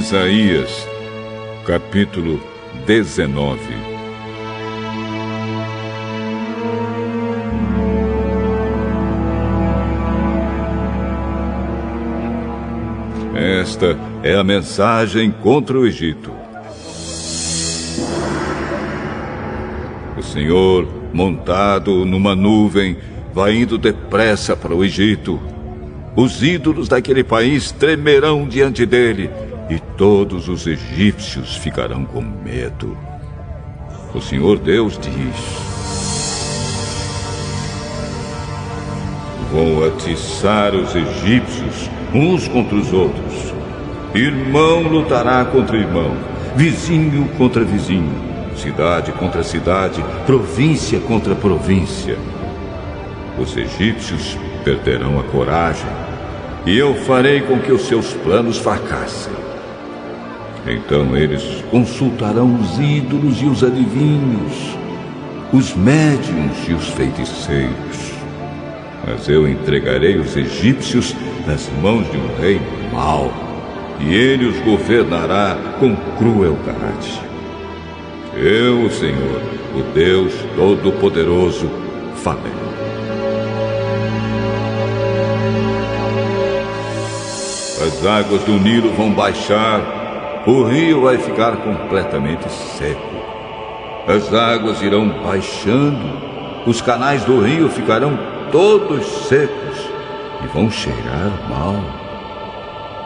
Isaías, capítulo 19. Esta é a mensagem contra o Egito. O Senhor, montado numa nuvem, vai indo depressa para o Egito. Os ídolos daquele país tremerão diante dele, e todos os egípcios ficarão com medo. O Senhor Deus diz: vou atiçar os egípcios uns contra os outros. Irmão lutará contra irmão, vizinho contra vizinho, cidade contra cidade, província contra província. Os egípcios perderão a coragem, e eu farei com que os seus planos fracassem. Então eles consultarão os ídolos e os adivinhos, os médiuns e os feiticeiros. Mas eu entregarei os egípcios nas mãos de um rei mau, e ele os governará com crueldade. Eu, o Senhor, o Deus Todo-Poderoso, falei. As águas do Nilo vão baixar, o rio vai ficar completamente seco. As águas irão baixando, os canais do rio ficarão todos secos e vão cheirar mal.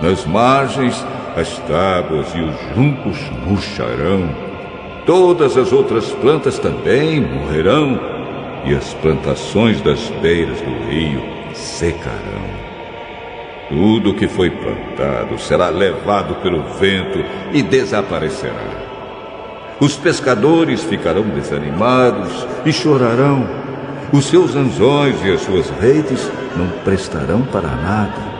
Nas margens, as tábuas e os juncos murcharão. Todas as outras plantas também morrerão, e as plantações das beiras do rio secarão. Tudo que foi plantado será levado pelo vento e desaparecerá. Os pescadores ficarão desanimados e chorarão. Os seus anzóis e as suas redes não prestarão para nada.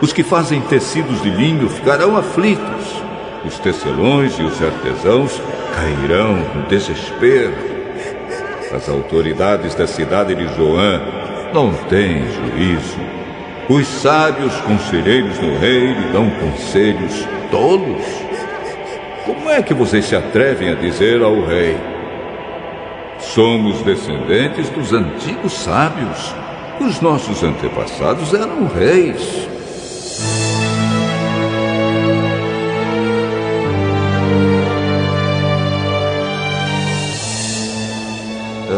Os que fazem tecidos de linho ficarão aflitos. Os tecelões e os artesãos cairão no desespero. As autoridades da cidade de Zoan não têm juízo. Os sábios conselheiros do rei lhe dão conselhos tolos. Como é que vocês se atrevem a dizer ao rei: somos descendentes dos antigos sábios. Os nossos antepassados eram reis.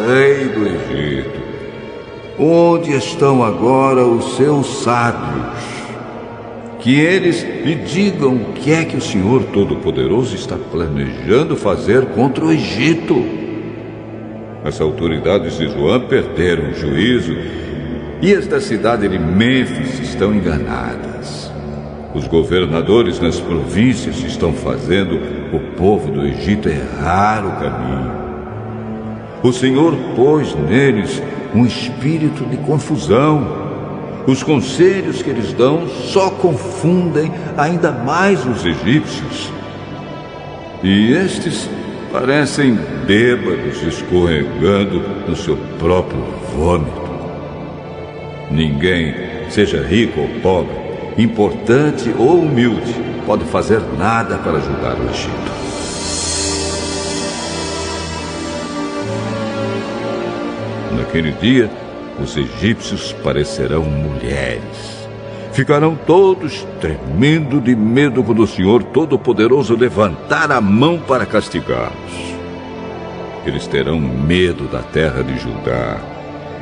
Rei do Egito, onde estão agora os seus sábios? Que eles lhe digam o que é que o Senhor Todo-Poderoso está planejando fazer contra o Egito. As autoridades de Zoan perderam o juízo, e as da cidade de Mênfis estão enganadas. Os governadores nas províncias estão fazendo o povo do Egito errar o caminho. O Senhor pôs neles um espírito de confusão. Os conselhos que eles dão só confundem ainda mais os egípcios. E estes parecem bêbados escorregando no seu próprio vômito. Ninguém, seja rico ou pobre, importante ou humilde, pode fazer nada para ajudar o Egito. Naquele dia, os egípcios parecerão mulheres. Ficarão todos tremendo de medo quando o Senhor Todo-Poderoso levantar a mão para castigá-los. Eles terão medo da terra de Judá,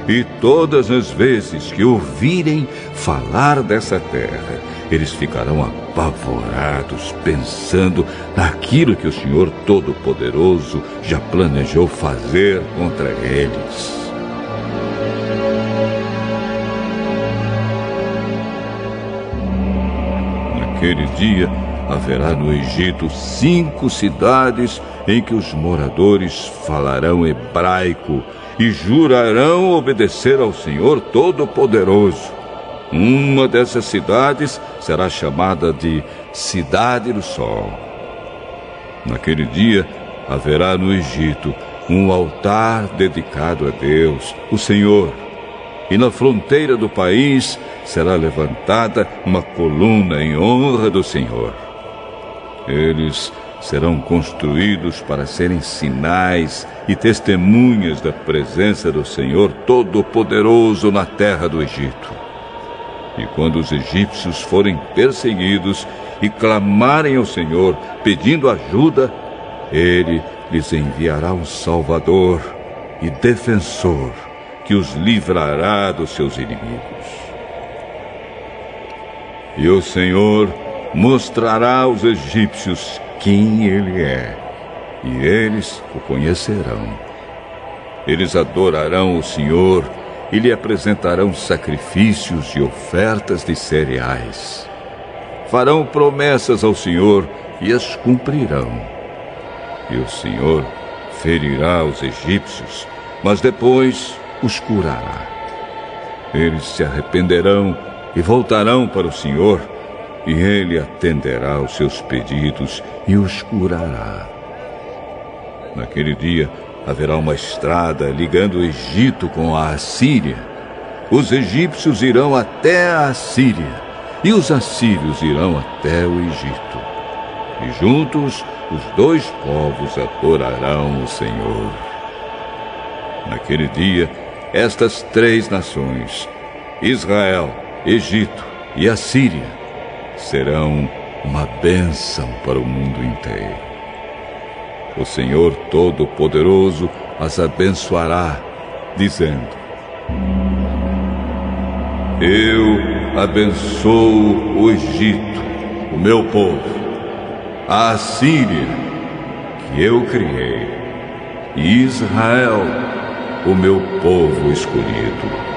e todas as vezes que ouvirem falar dessa terra, eles ficarão apavorados, pensando naquilo que o Senhor Todo-Poderoso já planejou fazer contra eles. Naquele dia, haverá no Egito 5 cidades em que os moradores falarão hebraico e jurarão obedecer ao Senhor Todo-Poderoso. Uma dessas cidades será chamada de Cidade do Sol. Naquele dia, haverá no Egito um altar dedicado a Deus, o Senhor. E na fronteira do país será levantada uma coluna em honra do Senhor. Eles serão construídos para serem sinais e testemunhas da presença do Senhor Todo-Poderoso na terra do Egito. E quando os egípcios forem perseguidos e clamarem ao Senhor pedindo ajuda, Ele lhes enviará um Salvador e defensor que os livrará dos seus inimigos. E o Senhor mostrará aos egípcios quem Ele é, e eles o conhecerão. Eles adorarão o Senhor e lhe apresentarão sacrifícios e ofertas de cereais. Farão promessas ao Senhor e as cumprirão. E o Senhor ferirá os egípcios, mas depois os curará. Eles se arrependerão e voltarão para o Senhor, e Ele atenderá aos seus pedidos e os curará. Naquele dia haverá uma estrada ligando o Egito com a Assíria. Os egípcios irão até a Assíria, e os assírios irão até o Egito. E juntos os dois povos adorarão o Senhor. Naquele dia, estas três nações, Israel, Egito e Assíria, serão uma bênção para o mundo inteiro. O Senhor Todo-Poderoso as abençoará, dizendo: Eu abençoo o Egito, o meu povo, a Assíria, que eu criei, e Israel, o meu povo escolhido.